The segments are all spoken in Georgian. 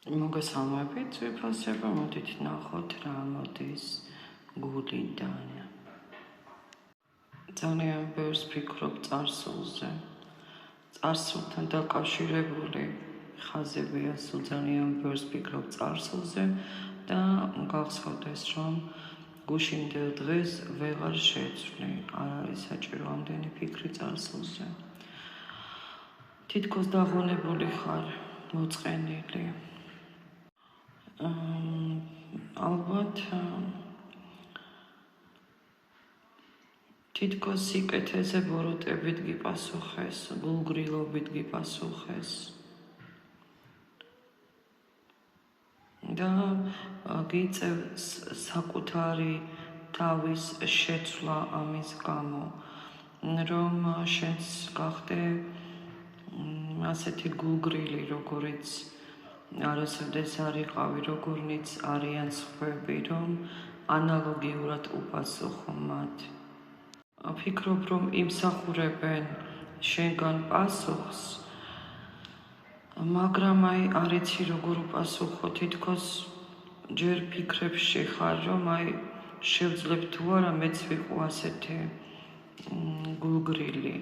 მოგესალმებით, ვიფასება, მოდით ნახოთ რა მოდის გულიდან. ძალიან ბევრს ვფიქრობ წარსულზე. წარსულთან დაკავშირებული ხაზებია, სულ ძალიან ბევრს ვფიქრობ წარსულზე და გახსოვდეს, რომ გუშინდელ დღეს ვეღარ შეცვლი, არ არის საჭირო ამდენი ფიქრი წარსულზე. თითქოს დაღონებული ხარ, მოწყენილი. ალბათ თითქოს სიკეთეზე ბოროტებით გიპასუხეს, გულგრილობით გიპასუხეს და გიწევს საკუთარი თავის შეცვლა ამის გამო, რომ შენც გახდე ასეთი გულგრილი, როგორიც არასოდეს არ იყავი, როგორნიც არიან სხვები, რომ ანალოგიურად უპასუხო მათ. ვფიქრობ, რომ იმსახურებენ შენგან პასუხს, მაგრამ არ იცი როგორ უპასუხო, თითქოს ჯერ ფიქრებში ხარ, რომ შევძლებ თუ არა მეც ვიყო ასეთი გულგრილი,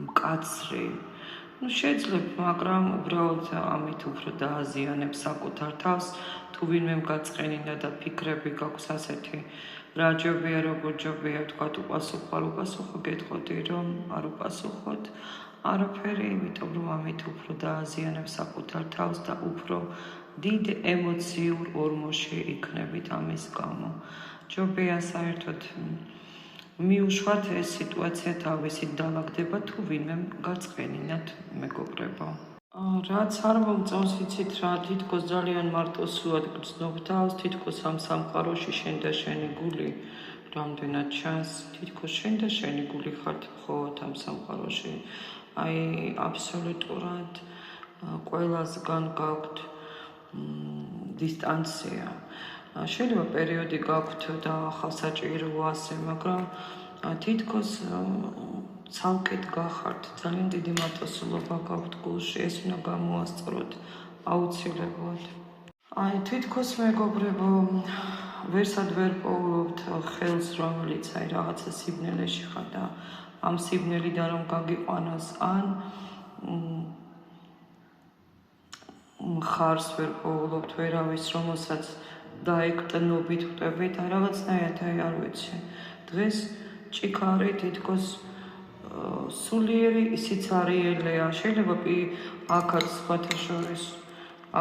მკაცრი. შეძლებ, მაგრამ უბრალოდ ამით უფრო დააზიანებ საკუთარ თავს, თუ ვინმემ გაწყენინა და ფიქრები გაქვს ასეთი, რა ჯობია, როგორ ჯობია, ვთქვათ, უპასუხო, არ უპასუხო, გეტყოდი, რომ არ უპასუხოთ, არაფერი, იმიტომ რომ ამით უფრო დააზიანებ საკუთარ თავს და უფრო დიდ ემოციურ ორმოში იქნებით ამის გამო. ჯობია საერთოდ მიუშვათ ეს სიტუაცია თავისით დალაგდება, თუ ვინმემ გაწყენინათ, მეგობრებო. რაც არ მომწონს, იცით რა, თითქოს ძალიან მარტოსულად გრძნობ თავს, თითქოს ამ სამყაროში შენ და შენი გული რამდენად ჩანს, თითქოს შენ და შენი გული ხართ მხოლოდ ამ სამყაროში. აბსოლუტურად ყველასგან გაქვთ დისტანცია. შეიძლება პერიოდი გაქვთ და ახალსაჭირო ასე, მაგრამ თითქოს ცალკეთ გახართ, ძალიან დიდი მარტოსულობა გაქვთ გულში, ეს უნდა გამოასწოროთ აუცილებლად. თითქოს მეგობრებო, ვერსად ვერ პოულობთ ხელს, რომელიც რაღაცა სიბნელეში ხარ და ამ სიბნელიდან რომ გაგიყვანოს, ან მხარს ვერ პოულობთ ვერავის, რომელსაც დაეკტნობით ვტებით, რაღაცნაირად არ ვიცი. დღეს ჭიქარი თითქოს სულიერი სიცარიელეა, შეიძლება აქაც სხვათა შორის,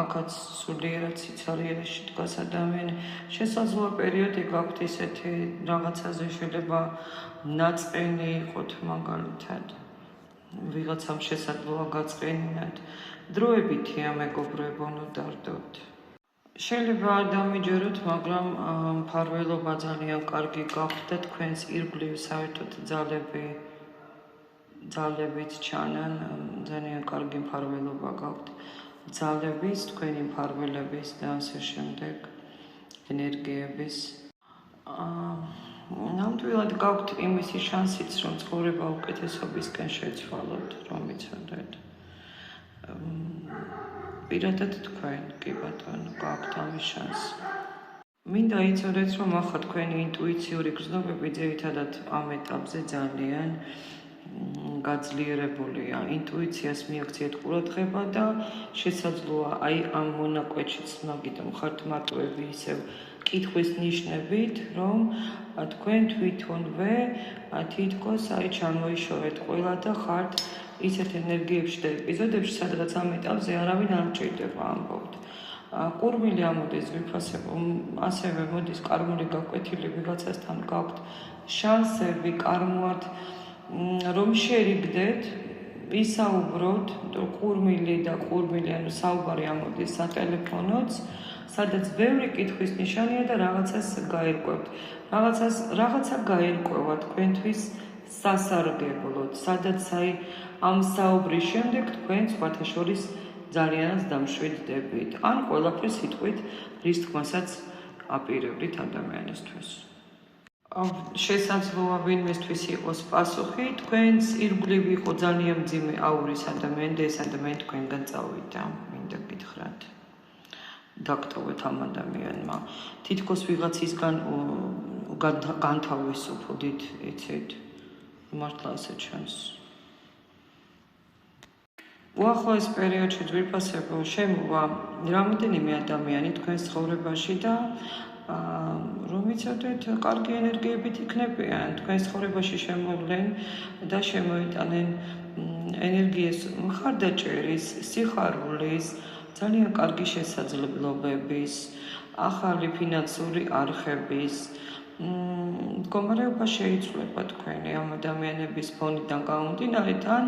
აქაც სულიერად სიცარიელეში დგას ადამიანი. შესაძლოა პერიოდი გაქვთ ისეთი რაღაცაზე, შეიძლება ნაწყენი იყოთ მაგალითად, ვიღაცამ შესაძლოა გაწყენინათ. დროებითია მეგობრებო, ნუ დარდოთ. შეიძლება არ დამიჯეროთ, მაგრამ მფარველობა ძალიან კარგი გაქვთ და თქვენს ირგვლივ საერთოდ ძალებით ჩანან, ძალიან კარგი მფარველობა გაქვთ ძალების, თქვენი მფარველების და ასე შემდეგ ენერგიების. ნამდვილად გაქვთ იმისი შანსიც, რომ ცხოვრება უკეთესობისკენ შეცვალოთ, რომ იცოდეთ. პირადად თქვენ, კი ბატონო, გაქვთ ამის შანსი. მინდა იცოდეთ, რომ ახლა თქვენი ინტუიციური გრძნობები ძირითადად ამ ეტაპზე ძალიან გაძლიერებულია. ინტუიციას მიაქციეთ ყურადღება და შესაძლოა ამ მონაკვეთშიც მაგიტომ ხართ მარტოები ისევ კითხვის ნიშნებით, რომ თქვენ თვითონვე თითქოს ჩამოიშორეთ ყველა და ხართ ისეთ ენერგიებში და ეპიზოდებში, სადღაც ამ ეტაპზე არავინ არ ჭირდება, ამბობთ. კურმილი ამოდის, ვიფასებო, ასევე მოდის კარმული გაკვეთილი ვიღაცასთან გაქვთ შანსები კარმულად, რომ შერიგდეთ, ვისაუბროთ, კურმილი და კურმილი, ანუ საუბარი ამოდის სატელეფონოც, სადაც ბევრი კითხვის ნიშანია და რაღაცას გაერკვევთ. რაღაცა გაერკვევა თქვენთვის სასარგებლოდ, სადაც ამ საუბრის შემდეგ თქვენ სხვათა შორის ძალიანაც დამშვიდდებით, ან ყველაფერს სიტყვით, რის თქმასაც აპირებდით ადამიანისთვის. შესაძლოა ვინმესთვის იყოს პასუხი, თქვენს ირგვლივ იყო ძალიან მძიმე აურის ადამიანი და ეს ადამიანი თქვენგან წავიდა. გითხრათ. დაგტოვეთ ამ ადამიანმა. თითქოს ვიღაცისგან განთავისუფლდით, იცით? მართლა ასე ჩანს. უახლოეს პერიოდში ძვირფასებო შემოვა რამდენიმე ადამიანი თქვენს ცხოვრებაში და რომ იცოდეთ, კარგი ენერგიებით იქნებიან, თქვენს ცხოვრებაში შემოვლენ და შემოიტანენ ენერგიის მხარდაჭერის, სიხარულის, ძალიან კარგი შესაძლებლობების, ახალი ფინანსური არხების მდგომარეობა შეიცვლება თქვენი ამ ადამიანების ფონიდან გამომდინარე, თან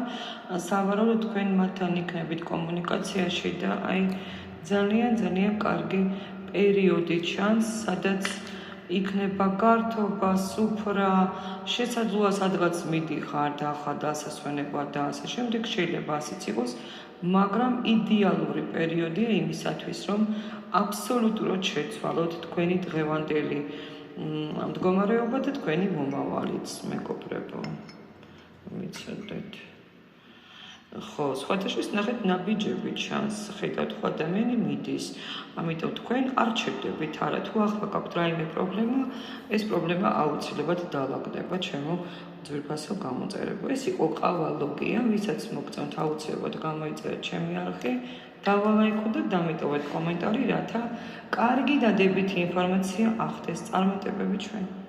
სავარაუდოდ თქვენ მათთან იქნებით კომუნიკაციაში და ძალიან კარგი პერიოდი ჩანს, სადაც იქნება გართობა, სუფრა, შესაძლოა სადღაც მიდიხართ, ახლა დასასვენება და ასე შემდეგ, შეიძლება ასეც იყოს, მაგრამ იდეალური პერიოდია იმისათვის, რომ აბსოლუტურად შეცვალოთ თქვენი დღევანდელი მდგომარეობა და თქვენი მომავალიც, მეგობრებო. მიცოდეთ. ხო, სხვადასხვა ნახეთ ნაბიჯები ჩანს, ხედავთ ხო ადამიანი მიდის, ამიტომ თქვენ არ ჩერდებით არა, თუ ახლა გაქვთ რაიმე პრობლემა, ეს პრობლემა აუცილებლად დავაგდება ჩემო ძვირფასო გამოწერებო. ეს იყო ყავალოგია, ვისაც მოგწონთ აუცილებლად გამოიწერეთ ჩემი არხი, დავალაიქო და დამეტოვეთ კომენტარი, რათა კარგი დადებითი ინფორმაცია ახდეს წარმატებები ჩვენ.